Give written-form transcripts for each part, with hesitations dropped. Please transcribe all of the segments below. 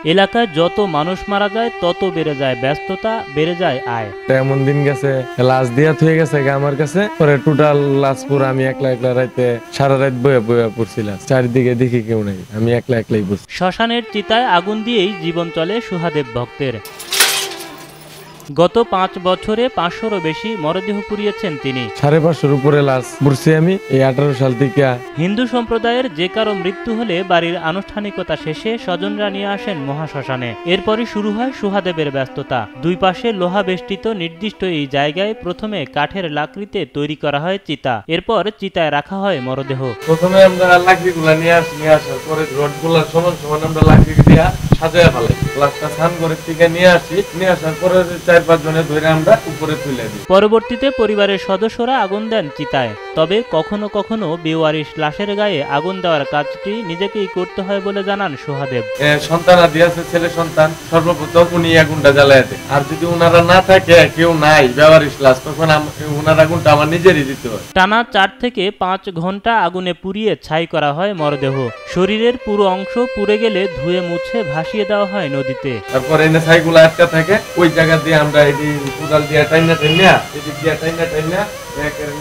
এলাকায় যত মানুষ মারা যায় তত বেড়ে যায় ব্যস্ততা, বেড়ে যায় আয়। এমন দিন গেছে লাশ দিয়া থয়ে গেছে আমার কাছে, পরে টোটাল লাশ পুরো আমি একলা একলা রাইতে সারা রাত বয়ে বয়ে পড়ছিলাম, চারিদিকে দেখি কেউ নাই, আমি একলা একলাই পড়ছি। শ্মশানের চিতায় আগুন দিয়েই জীবন চলে সুহাদেব ভক্তের। গত 5 বছরে 500-রও বেশি মরদেহ পুড়িয়েছেন তিনি। 550-এর উপরে লাশ পুড়ছি আমি এই 18 সাল থেকে। হিন্দু সম্প্রদায়ের যে কারো মৃত্যু হলে বাড়ির আনুষ্ঠানিকতা শেষে স্বজনরা নিয়ে আসেন মহাশ্মশানে। এরপরই শুরু হয় সুহাদেবের ব্যস্ততা। দুই পাশে লোহা বেষ্টিত নির্দিষ্ট এই জায়গায় প্রথমে কাঠের লাকড়িতে তৈরি করা হয় চিতা, এরপর চিতায় রাখা হয় মরদেহ। প্রথমে আমরা লাকড়িগুলা নিয়ে আসার পরে রডগুলা সমান সমান আমরা লাকড়ি দিয়া সাজায় ফেলাই, লাশটা স্নান করে থেকে নিয়ে আসার পরে 4-5 জনে ধরে আমরা উপরে তুলে দিই। পরবর্তীতে পরিবারের সদস্যরা আগুন দেন চিতায়। তবে কখনো কখনো বেওয়ারিশ লাশের গায়ে আগুন দেওয়ার কাজটি নিজেকেই করতে হয় বলে জানান সুহাদেব। সন্তান আদি আছে, ছেলে সন্তান, সর্বপ্রথম উনি আগুনটা জ্বালায় দেয়। আর যদি উনারা না থাকে, কেউ নাই বেওয়ারিশ লাশ, তখন উনার আগুনটা আমার নিজেরই দিতে হয়। টানা 4 থেকে 5 ঘন্টা আগুনে পুড়িয়ে ছাই করা হয় মরদেহ। শরীরের পুরো অংশ পুড়ে গেলে ধুয়ে মুছে ভাসিয়ে দেওয়া হয় নদীতে। তারপর এনে ছাইগুলো আটকা থাকে, ওই জায়গা দিয়ে আমরা এটি কোদাল দিয়ে টাইনা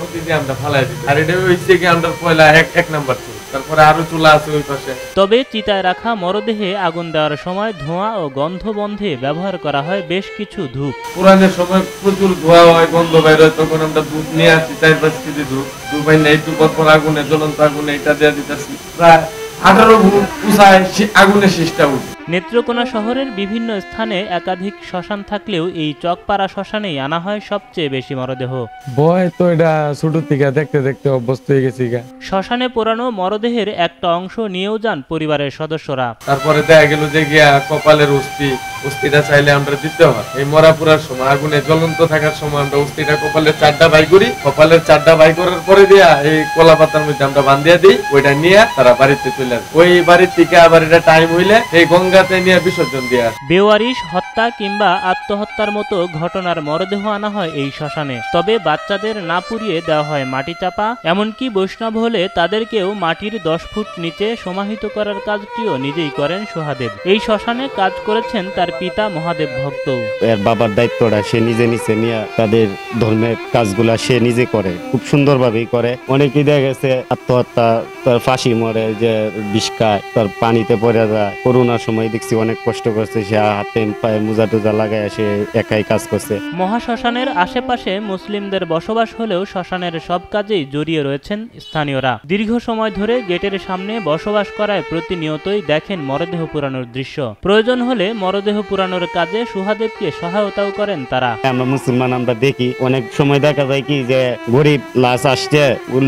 নদী দিয়ে আমরা ফালাই দিই। আর এটা হচ্ছে কি আমরা পয়লা এক নাম্বার ছিল। তারপরে আরো চুলা আছে ওই পাশে। তবে চিতায় রাখা মরদেহে আগুন দেওয়ার সময় ধোঁয়া ও গন্ধ বন্ধে ব্যবহার করা হয় বেশ কিছু ধূপ। পুরানের সময় প্রচুর ধোঁয়া হয়, গন্ধ বাইর হয়, তখন আমরা ধূপ নিয়ে আসি 4-5 কেজি ধূপ এনে একটু পর আগুনে, জ্বলন্ত আগুনে এটা দিয়ে দিতেছি। প্রায় 18 ফুট উঁচায় আগুনে শেষটা উঠে। নেত্রকোনা শহরের বিভিন্ন স্থানে একাধিক শ্মশান থাকলেও এই চকপাড়া শ্মশানেই আনা হয় সবচেয়ে বেশি মরদেহ। ভয় তো এটা ছোট থেকে দেখতে দেখতে অভ্যস্ত হয়ে গেছি। শ্মশানে পোড়ানো মরদেহের একটা অংশ নিয়েও যান পরিবারের সদস্যরা। তারপরে দেখা গেল যে গিয়া কপালের অস্থিটা চাইলে আমরা দিতে হয়। এই মরা পোড়ার সময়, আগুনে জ্বলন্ত থাকার সময় আমরা অস্থিটা কপালের 4টা বাই করি। কপালের 4টা বাই করার পরে দিয়া এই কলা পাতার মধ্যে আমরা বান্ধিয়ে দিই। ওইটা নিয়ে তারা বাড়িতে চলে আসে। ওই বাড়ির থেকে আবার এটা টাইম হইলে এই গঙ্গাতে নিয়ে বিসর্জন দিয়ে। বেওয়ারিশ হত্যা কিংবা আত্মহত্যার মতো ঘটনার মরদেহ আনা হয় এই শ্মশানে। তবে বাচ্চাদের না পুড়িয়ে দেওয়া হয় মাটি চাপা, এমনকি বৈষ্ণব হলে তাদেরকেও মাটির 10 ফুট নিচে সমাহিত করার কাজটিও নিজেই করেন সুহাদেব। এই শ্মশানে কাজ করেছেন তার পিতা মহাদেব ভক্ত। এর বাবার দায়িত্বটা সে নিজে নিয়ে তাদের ধর্মের কাজগুলা সে নিজে করে, খুব সুন্দরভাবেই করে। অনেকেই দেখা গেছে আত্মহত্যা, তার ফাঁসি মরে, যে বিষ খায়, তার পানিতে পড়ে যায়। করোনার সময় দেখছি অনেক কষ্ট করছে, সে হাতে পায়ে মোজা টোজা লাগায় সে একাই কাজ করছে। মহাশ্মশানের আশেপাশে মুসলিমদের বসবাস হলেও শ্মশানের সব কাজেই জড়িয়ে রয়েছেন স্থানীয়রা। দীর্ঘ সময় ধরে গেটের সামনে বসবাস করায় প্রতিনিয়তই দেখেন মরদেহ পুরানোর দৃশ্য। প্রয়োজন হলে মরদেহ পুরানোর কাজে সুহাদেবকে সহায়তাও করেন তারা। আমরা মুসলমান, আমরা দেখি অনেক সময় দেখা যায় কি যে গরিব লাশ আসছে,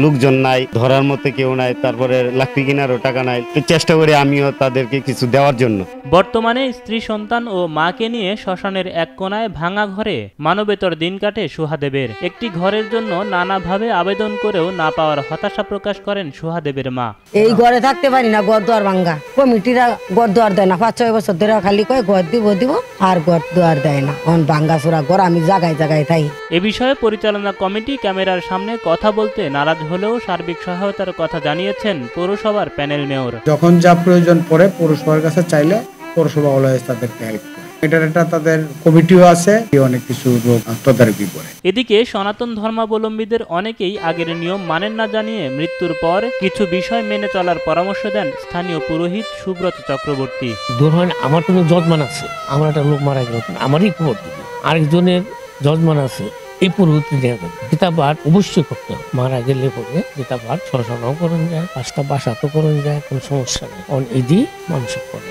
লোকজন নাই, ধরার মতো কেউ নাই, তারপরে লাকড়ি কেনারও টাকা নাই। চেষ্টা করি আমিও তাদেরকে কিছু দেওয়ার জন্য। বর্তমানে স্ত্রী সন্তান ও মাকে নিয়ে শ্মশানের এক কোনায় ভাঙা ঘরে মানবেতর দিন কাটে সুহাদেবের। একটি ঘরের জন্য নানাভাবে আবেদন করেও না পাওয়ার হতাশা প্রকাশ করেন সুহাদেবের মা। এই ঘরে থাকতে পারি না, ঘর দুয়ার ভাঙ্গা, কমিটিরা ঘর দুয়ার দেয় না। 5-6 বছর ধরে খালি কয় ঘর দিব আর ঘর দুয়ার দেয় না। ভাঙ্গা চোরা ঘর, আমি জায়গায় থাই। এ বিষয়ে পরিচালনা কমিটি ক্যামেরার সামনে কথা বলতে নারাজ হলেও সার্বিক সহায়তার কথা জানিয়েছেন পৌরসভার প্যানেল মেয়র। যখন যা প্রয়োজন পড়ে পৌরসভার কাছে চাইলে পৌরসভা অলওয়েজ তাদেরকে হেল্প করে। এটা তাদের কমিটিও আছে, অনেক কিছু লোক তদারকি করে। এদিকে সনাতন ধর্মাবলম্বীদের অনেকেই আগের নিয়ম মানেন না জানিয়ে মৃত্যুর পর কিছু বিষয় মেনে চলার পরামর্শ দেন স্থানীয় পুরোহিত সুব্রত চক্রবর্তী। ধরুন আমার তো জজমান আছে, আমার একটা লোক মারা গেল, আমারই খবর দিবে। আরেকজনের জজমান আছে, এই পুরোহিত নেওয়া যাবে। গীতা পাঠ অবশ্যই করতে হবে। মারা গেলে পরে গীতা পাঠ শ্মশানও করুন যায়, 5টা বাসাতেও করুন যায়, কোনো সমস্যা নেই। এই দিয়ে মানুষ করে।